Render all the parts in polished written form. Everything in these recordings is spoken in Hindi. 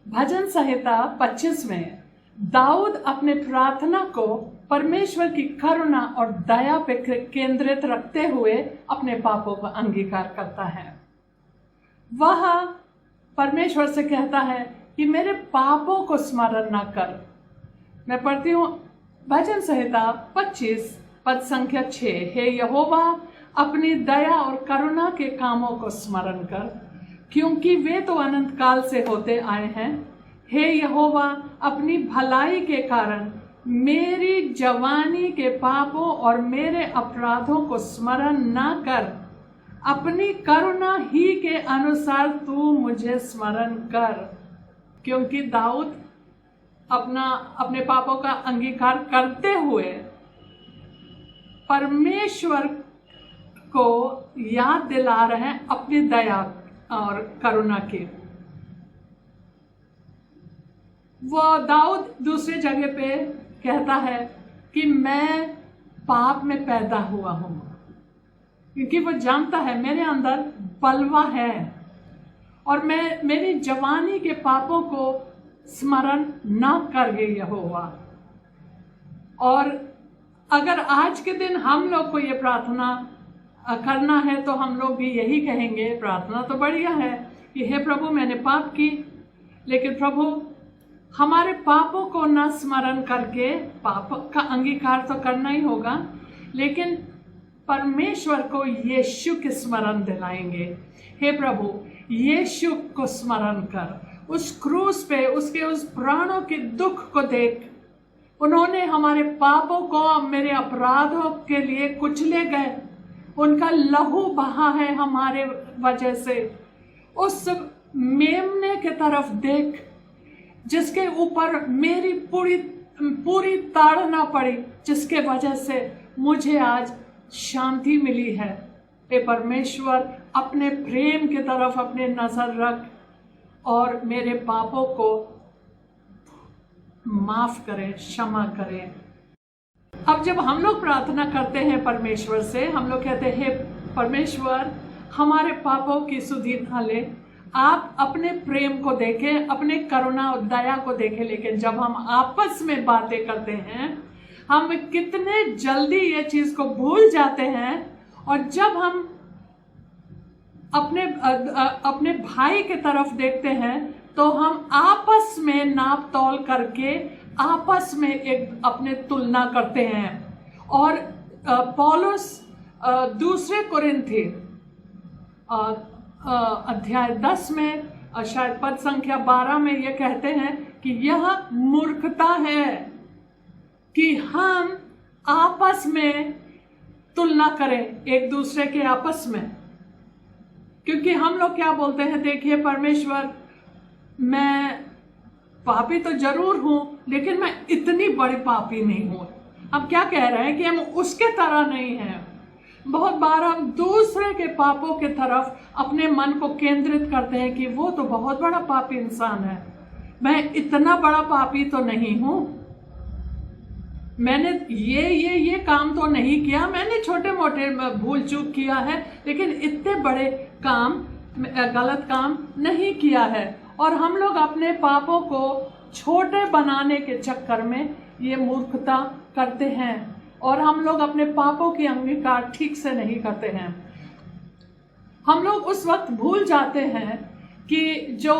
भजन संहिता 25 में दाऊद अपने प्रार्थना को परमेश्वर की करुणा और दया पे केंद्रित रखते हुए अपने पापों का अंगीकार करता है। वह परमेश्वर से कहता है कि मेरे पापों को स्मरण न कर। मैं पढ़ती हूँ भजन संहिता 25 पद संख्या 6। हे यहोवा, अपनी दया और करुणा के कामों को स्मरण कर, क्योंकि वे तो अनंत काल से होते आए हैं। हे यहोवा, अपनी भलाई के कारण मेरी जवानी के पापों और मेरे अपराधों को स्मरण न कर, अपनी करुणा ही के अनुसार तू मुझे स्मरण कर। क्योंकि दाऊद अपने पापों का अंगीकार करते हुए परमेश्वर को याद दिला रहे हैं अपनी दया और करुणा की। वो दाऊद दूसरे जगह पे कहता है कि मैं पाप में पैदा हुआ हूं, क्योंकि वो जानता है मेरे अंदर बलवा है और मैं मेरी जवानी के पापों को स्मरण न कर गई यहोवा। और अगर आज के दिन हम लोग को ये प्रार्थना करना है तो हम लोग भी यही कहेंगे। प्रार्थना तो बढ़िया है कि हे प्रभु, मैंने पाप की, लेकिन प्रभु हमारे पापों को न स्मरण करके, पाप का अंगीकार तो करना ही होगा, लेकिन परमेश्वर को यीशु के स्मरण दिलाएंगे। हे प्रभु, यीशु को स्मरण कर, उस क्रूस पे उसके उस प्राणों के दुख को देख। उन्होंने हमारे पापों को, मेरे अपराधों के लिए कुचले गए, उनका लहू बहा है हमारे वजह से। उस मेमने के तरफ देख जिसके ऊपर मेरी पूरी ताड़ना पड़ी, जिसके वजह से मुझे आज शांति मिली है। हे परमेश्वर, अपने प्रेम की तरफ अपने नजर रख और मेरे पापों को माफ करे, क्षमा करे। अब जब हम लोग प्रार्थना करते हैं परमेश्वर से, हम लोग कहते हैं हे परमेश्वर, हमारे पापों की सुधीरता ले, आप अपने प्रेम को देखें, अपने करुणा और दया को देखें। लेकिन जब हम आपस में बातें करते हैं, हम कितने जल्दी ये चीज को भूल जाते हैं। और जब हम अपने भाई की तरफ देखते हैं तो हम आपस में नाप तौल करके आपस में एक अपने तुलना करते हैं। और पौलुस दूसरे कुरिन्थी अध्याय 10 में शायद पद संख्या 12 में ये कहते हैं कि यह मूर्खता है कि हम आपस में तुलना करें, एक दूसरे के आपस में। क्योंकि हम लोग क्या बोलते हैं, देखिए परमेश्वर, मैं पापी तो जरूर हूं, लेकिन मैं इतनी बड़ी पापी नहीं हूं। अब क्या कह रहे हैं कि हम उसके तरह नहीं हैं। बहुत बार हम दूसरे के पापों के तरफ अपने मन को केंद्रित करते हैं कि वो तो बहुत बड़ा पापी इंसान है, मैं इतना बड़ा पापी तो नहीं हूं, मैंने ये काम तो नहीं किया, मैंने छोटे मोटे भूल चूक किया है, लेकिन इतने बड़े काम, गलत काम नहीं किया है। और हम लोग अपने पापों को छोटे बनाने के चक्कर में ये मूर्खता करते हैं और हम लोग अपने पापों की अंगीकार ठीक से नहीं करते हैं। हम लोग उस वक्त भूल जाते हैं कि जो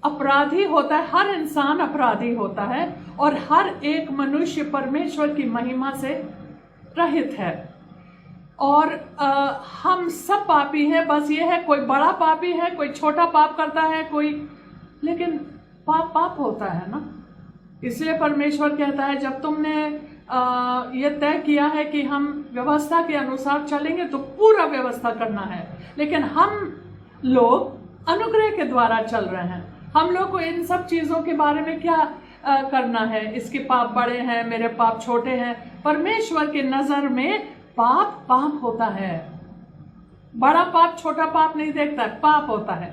अपराधी होता है, हर इंसान अपराधी होता है और हर एक मनुष्य परमेश्वर की महिमा से रहित है। और हम सब पापी हैं। बस ये है, कोई बड़ा पापी है, कोई छोटा पाप करता है, कोई, लेकिन पाप पाप होता है ना। इसलिए परमेश्वर कहता है जब तुमने ये तय किया है कि हम व्यवस्था के अनुसार चलेंगे तो पूरा व्यवस्था करना है, लेकिन हम लोग अनुग्रह के द्वारा चल रहे हैं। हम लोग को इन सब चीजों के बारे में क्या करना है, इसके पाप बड़े हैं, मेरे पाप छोटे हैं। परमेश्वर के नजर में पाप पाप होता है। बड़ा पाप छोटा पाप नहीं देखता है, पाप होता है।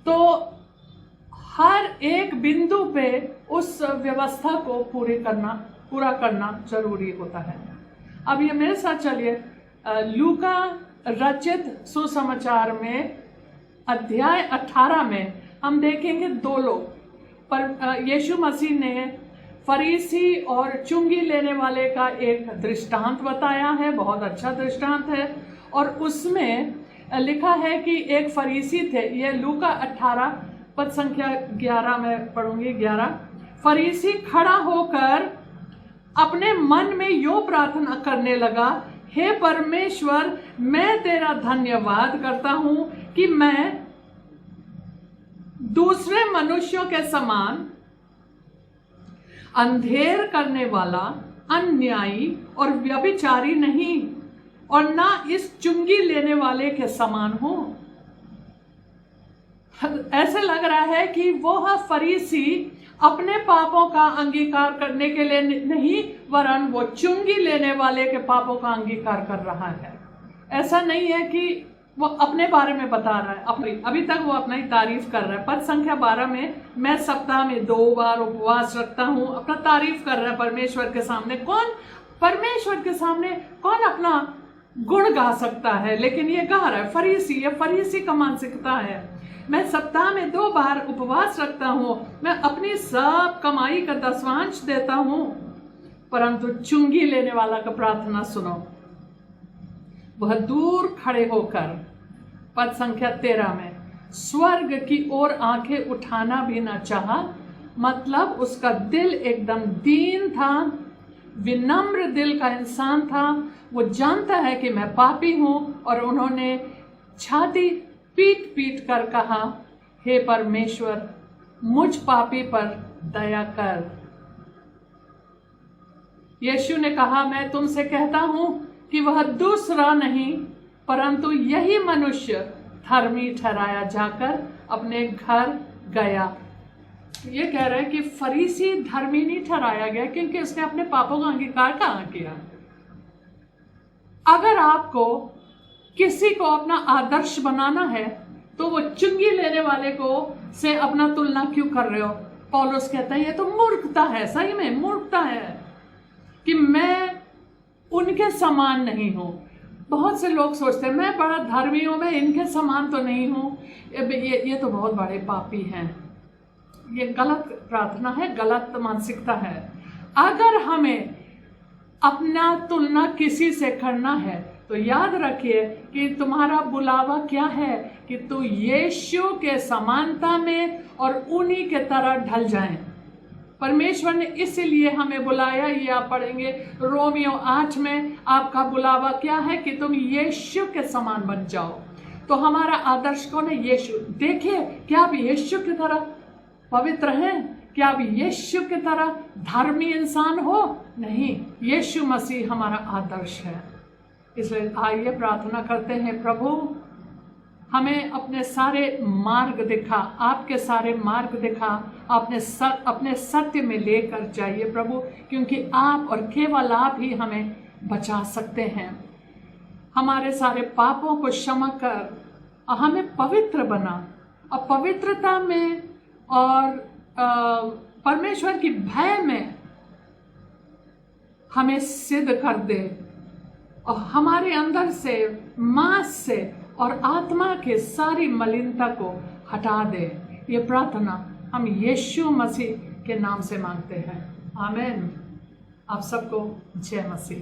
तो हर एक बिंदु पे उस व्यवस्था को पूरा करना जरूरी होता है। अब ये मेरे साथ चलिए लूका रचित सुसमाचार में अध्याय 18 में हम देखेंगे दो लोग, पर यीशु मसीह ने फरीसी और चुंगी लेने वाले का एक दृष्टांत बताया है, बहुत अच्छा दृष्टांत है। और उसमें लिखा है कि एक फरीसी थे, ये लूका 18 पद संख्या 11 में पढ़ूंगी, 11। फरीसी खड़ा होकर अपने मन में यो प्रार्थना करने लगा, हे परमेश्वर, मैं तेरा धन्यवाद करता हूं कि मैं दूसरे मनुष्यों के समान अंधेर करने वाला, अन्यायी और व्यभिचारी नहीं, और ना इस चुंगी लेने वाले के समान हूं। ऐसे लग रहा है कि वो फरीसी अपने पापों का अंगीकार करने के लिए नहीं, वरन वो चुंगी लेने वाले के पापों का अंगीकार कर रहा है। ऐसा नहीं है कि वो अपने बारे में बता रहा है, अभी तक वो अपना ही तारीफ कर रहा है। पद संख्या 12 में, मैं सप्ताह में 2 बार उपवास रखता हूं, अपना तारीफ कर रहा है परमेश्वर के सामने। परमेश्वर के सामने कौन अपना गुण गा सकता है, लेकिन ये गा रहा है ये फरीसी का मानसिकता है। मैं सप्ताह में 2 बार उपवास रखता हूं, मैं अपनी सब कमाई का 10वांश देता हूं, परंतु चुंगी लेने वाला का प्रार्थना सुनो। वह दूर खड़े होकर, पद संख्या 13 में, स्वर्ग की ओर आंखें उठाना भी ना चाहा। मतलब उसका दिल एकदम दीन था, विनम्र दिल का इंसान था। वो जानता है कि मैं पापी हूं, और उन्होंने छाती पीट पीट कर कहा, हे परमेश्वर, मुझ पापी पर दया कर। यीशु ने कहा, मैं तुमसे कहता हूं कि वह दूसरा नहीं, परंतु यही मनुष्य धर्मी ठहराया जाकर अपने घर गया। ये कह रहे हैं कि फरीसी धर्मी नहीं ठहराया गया क्योंकि उसने अपने पापों का अंगीकार कहाँ किया। अगर आपको किसी को अपना आदर्श बनाना है तो वो चुंगी लेने वाले को से अपना तुलना क्यों कर रहे हो? पौलुस कहता है ये तो मूर्खता है, सही में मूर्खता है कि मैं उनके समान नहीं हूं। बहुत से लोग सोचते हैं मैं बड़ा धर्मी हूं, मैं इनके समान तो नहीं हूं, ये तो बहुत बड़े पापी हैं। ये गलत प्रार्थना है, गलत मानसिकता है। अगर हमें अपना तुलना किसी से करना है तो याद रखिए कि तुम्हारा बुलावा क्या है कि तू यीशु के समानता में और उन्हीं के तरह ढल जाएं। परमेश्वर ने इसलिए हमें बुलाया, ये आप पढ़ेंगे रोमियो 8 में, आपका बुलावा क्या है कि तुम यीशु के समान बन जाओ। तो हमारा आदर्श कौन है? यीशु। देखिए, क्या आप यीशु की तरह पवित्र हैं? क्या आप यीशु की तरह धर्मी इंसान हो? नहीं, यीशु मसीह हमारा आदर्श है। इसलिए आइए प्रार्थना करते हैं, प्रभु हमें अपने सारे मार्ग दिखा, आपके सारे मार्ग दिखा, अपने सत्य में लेकर जाइए प्रभु, क्योंकि आप और केवल आप ही हमें बचा सकते हैं। हमारे सारे पापों को क्षमा कर हमें पवित्र बना, और पवित्रता में और परमेश्वर की भय में हमें सिद्ध कर दे, और हमारे अंदर से, मांस से और आत्मा के सारी मलिनता को हटा दे। ये प्रार्थना हम यीशु मसीह के नाम से मांगते हैं, आमीन। आप सबको जय मसीह।